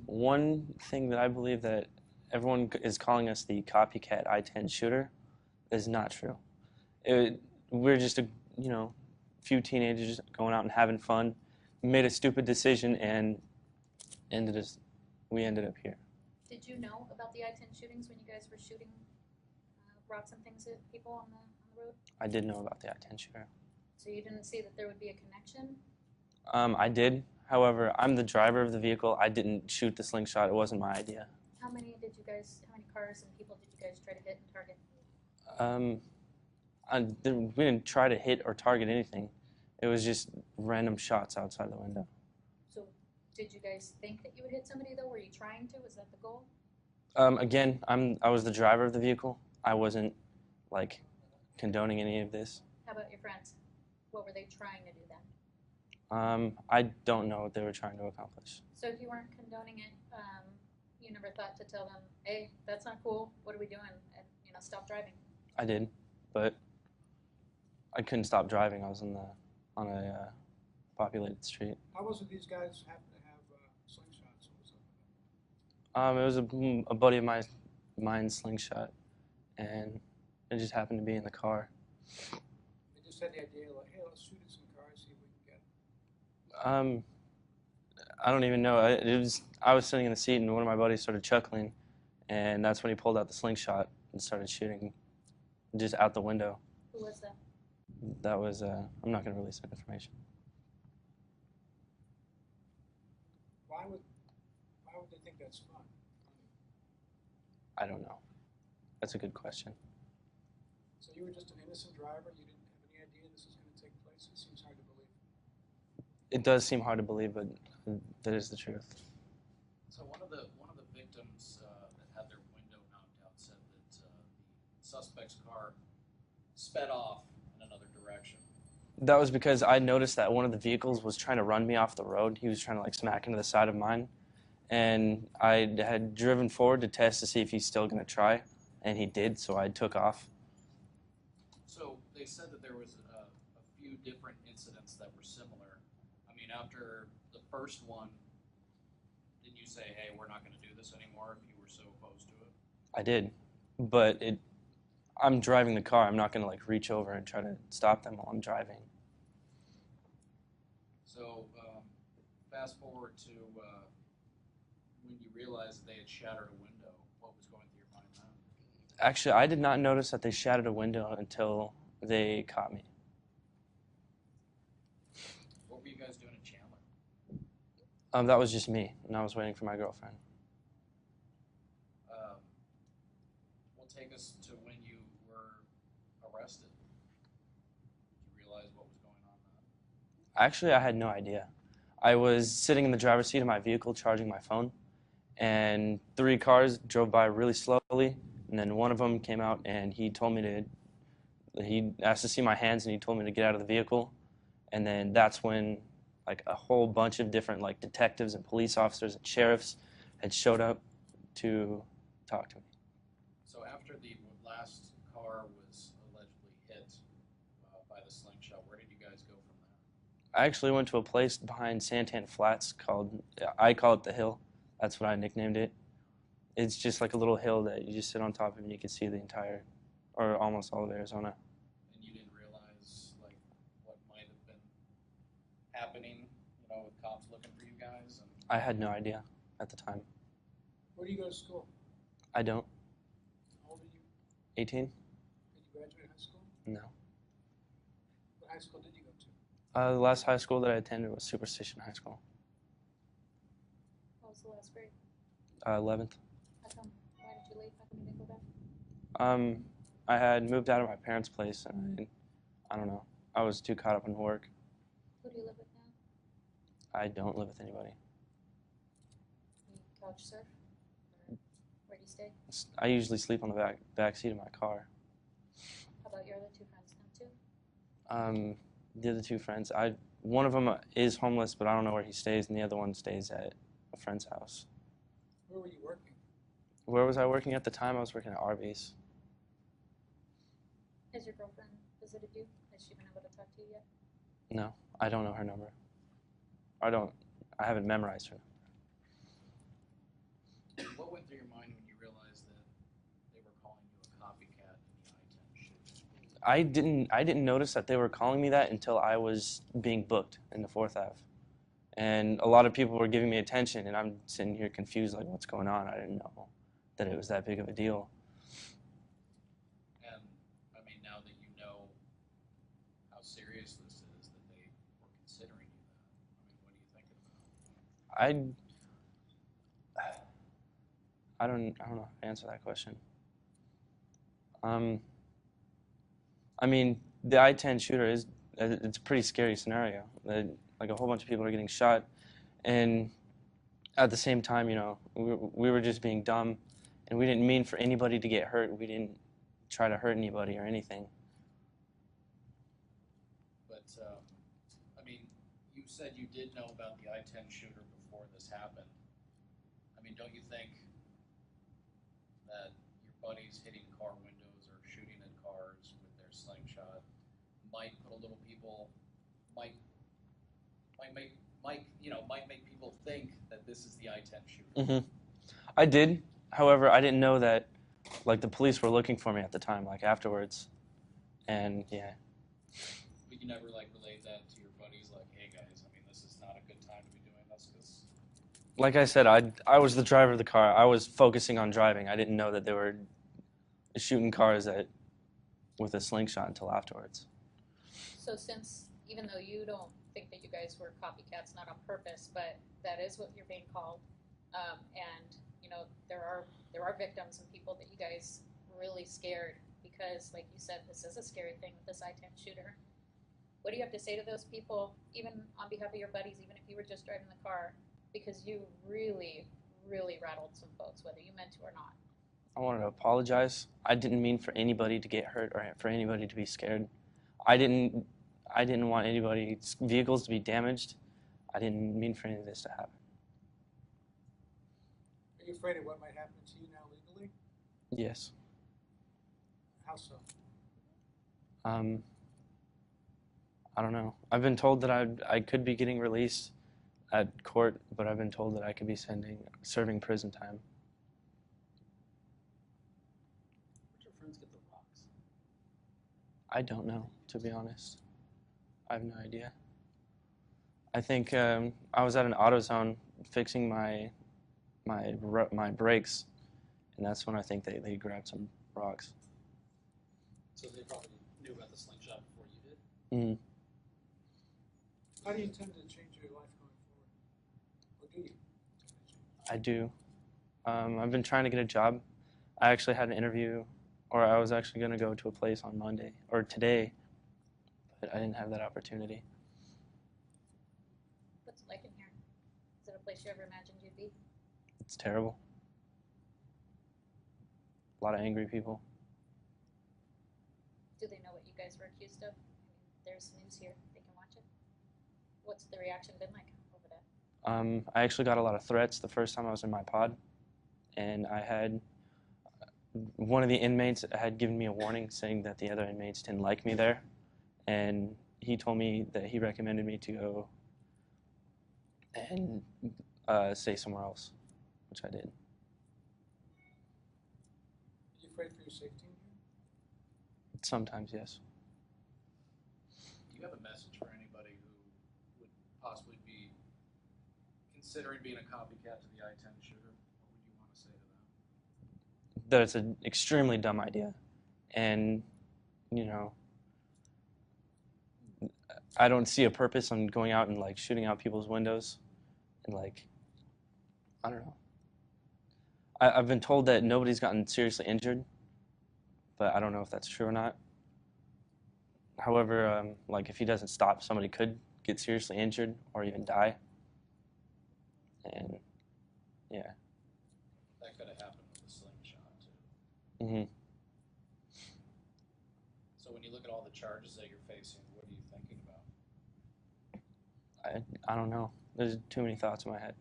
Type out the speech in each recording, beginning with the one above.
One thing that I believe that everyone is calling us the copycat I-10 shooter is not true. We're just few teenagers going out and having fun, made a stupid decision, and we ended up here. Did you know about the I-10 shootings when you guys were shooting rocks and things at people on the road? I did know about the I-10 shooter. So you didn't see that there would be a connection? I did. However, I'm the driver of the vehicle. I didn't shoot the slingshot. It wasn't my idea. How many cars and people did you guys try to hit and target? We didn't try to hit or target anything. It was just random shots outside the window. So did you guys think that you would hit somebody, though? Were you trying to? Was that the goal? Again, I was the driver of the vehicle. I wasn't, like, condoning any of this. How about your friends? What were they trying to do then? I don't know what they were trying to accomplish. So if you weren't condoning it, you never thought to tell them, hey, that's not cool, what are we doing? And, stop driving. I did, but I couldn't stop driving. I was on a populated street. How was it these guys happen to have slingshots? It was a buddy of mine's slingshot, and it just happened to be in the car. They just had the idea, like, hey, let's shoot at some cars, see if we can get them. I don't even know. I was sitting in the seat, and one of my buddies started chuckling, and that's when he pulled out the slingshot and started shooting, just out the window. Who was that? That was I'm not going to release that information. Why would they think that's fun? I don't know. That's a good question. So you were just an innocent driver? You didn't have any idea this was going to take place? It seems hard to believe. It does seem hard to believe, but that is the truth. So one of the victims that had their window knocked out said that the suspect's car sped off in another direction. That was because I noticed that one of the vehicles was trying to run me off the road. He was trying to, like, smack into the side of mine. And I had driven forward to test to see if he's still going to try, and he did, so I took off. So they said that there was a few different incidents that were similar. I mean, after the first one, didn't you say, hey, we're not going to do this anymore if you were so opposed to it? I did, but I'm driving the car. I'm not going to, like, reach over and try to stop them while I'm driving. So fast forward to when you realized that they had shattered a window, what was going through your mind then? Actually, I did not notice that they shattered a window until they caught me. What were you guys doing in Chandler? That was just me, and I was waiting for my girlfriend. Well, take us to when you were arrested. Did you realize what was going on then? Actually, I had no idea. I was sitting in the driver's seat of my vehicle charging my phone, and 3 cars drove by really slowly, and then one of them came out and he asked to see my hands, and he told me to get out of the vehicle. And then that's when, like, a whole bunch of different, like, detectives and police officers and sheriffs had showed up to talk to me. So after the last car was allegedly hit by the slingshot, where did you guys go from there? I actually went to a place behind Santan Flats I call it the Hill. That's what I nicknamed it. It's just like a little hill that you just sit on top of and you can see the entire, or almost all of Arizona. And you didn't realize, like, what might have been happening, with cops looking for you guys? And I had no idea at the time. Where do you go to school? I don't. How old are you? 18? Did you graduate high school? No. What high school did you go to? The last high school that I attended was Superstition High School. What was the last grade? 11th. How come? Why did you leave? How come you didn't go back? I had moved out of my parents' place, and I don't know. I was too caught up in work. Who do you live with now? I don't live with anybody. You couch surf? Or where do you stay? I usually sleep on the back seat of my car. How about your other 2 friends now, too? The other 2 friends, one of them is homeless, but I don't know where he stays, and the other one stays at a friend's house. Where were you working? Where was I working at the time? I was working at Arby's. Has your girlfriend visited you? Has she been able to talk to you yet? No, I don't know her number. I haven't memorized her. What went through your mind when you realized that they were calling you a copycat in the I-10 shooting? I didn't notice that they were calling me that until I was being booked in the 4th Ave. And a lot of people were giving me attention, and I'm sitting here confused, like, what's going on? I didn't know that it was that big of a deal. And, I mean, now that you know how serious this is, that they were considering you that, I mean, what are you thinking about? I don't know how to answer that question. I mean, the I-10 shooter it's a pretty scary scenario. Like a whole bunch of people are getting shot, and at the same time, you know, we were just being dumb, and we didn't mean for anybody to get hurt. We didn't try to hurt anybody or anything. But, I mean, you said you did know about the I-10 shooter before this happened. I mean, don't you think that your buddies hitting car windows or shooting at cars with their slingshot might put a little people, might make people think that this is the I-10 shooter? I did. However, I didn't know that, like, the police were looking for me at the time, like, afterwards. And, yeah. But you never, like, relayed that to your buddies, like, hey, guys, I mean, this is not a good time to be doing this, because... Like I said, I was the driver of the car. I was focusing on driving. I didn't know that they were shooting cars with a slingshot until afterwards. So since, even though you don't think that you guys were copycats, not on purpose, but that is what you're being called, and you know there are victims and people that you guys really scared because, like you said, this is a scary thing with this I-10 shooter. What do you have to say to those people, even on behalf of your buddies, even if you were just driving the car, because you really, really rattled some folks, whether you meant to or not? I wanted to apologize. I didn't mean for anybody to get hurt or for anybody to be scared. I didn't want anybody's vehicles to be damaged. I didn't mean for any of this to happen. Are you afraid of what might happen to you now legally? Yes. How so? I don't know. I've been told that I could be getting released at court, but I've been told that I could be serving prison time. Where'd your friends get the rocks? I don't know, to be honest. I have no idea. I think I was at an AutoZone fixing my brakes, and that's when I think they grabbed some rocks. So they probably knew about the slingshot before you did? How do you intend to change your life going forward? Or do you? I do. I've been trying to get a job. I actually had an interview, or I was actually going to go to a place on Monday, or today, but I didn't have that opportunity. What's it like in here? Is it a place you ever imagined you'd be? It's terrible. A lot of angry people. Do they know what you guys were accused of? I mean, there's news here. They can watch it. What's the reaction been like over that? I actually got a lot of threats the first time I was in my pod, and I had one of the inmates had given me a warning saying that the other inmates didn't like me there, and he told me that he recommended me to go and stay somewhere else, which I did. Are you afraid for your safety in here? Sometimes, yes. Do you have a message for anybody who would possibly be considering being a copycat to the I-10 shooter? What would you want to say to them? That it's an extremely dumb idea, and you know, I don't see a purpose on going out and like shooting out people's windows, and like, I don't know. I've been told that nobody's gotten seriously injured, but I don't know if that's true or not. However, like if he doesn't stop, somebody could get seriously injured or even die. And yeah. That could have happened with the slingshot too. Mm-hmm. So when you look at all the charges that you're facing, what are you thinking about? I don't know. There's too many thoughts in my head.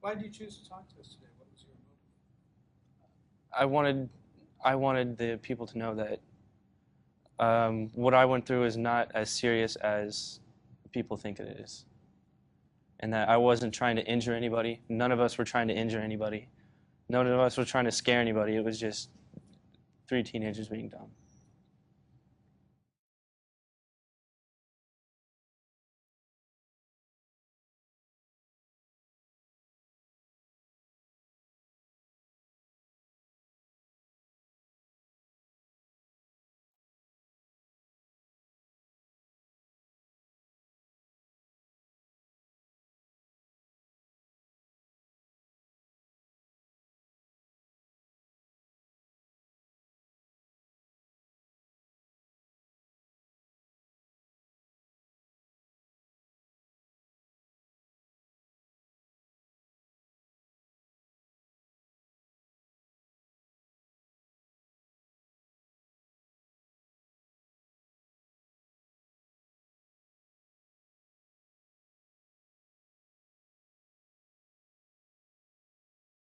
Why did you choose to talk to us today? What was your motive? I wanted the people to know that what I went through is not as serious as people think it is, and that I wasn't trying to injure anybody. None of us were trying to injure anybody. None of us were trying to scare anybody. It was just 3 teenagers being dumb.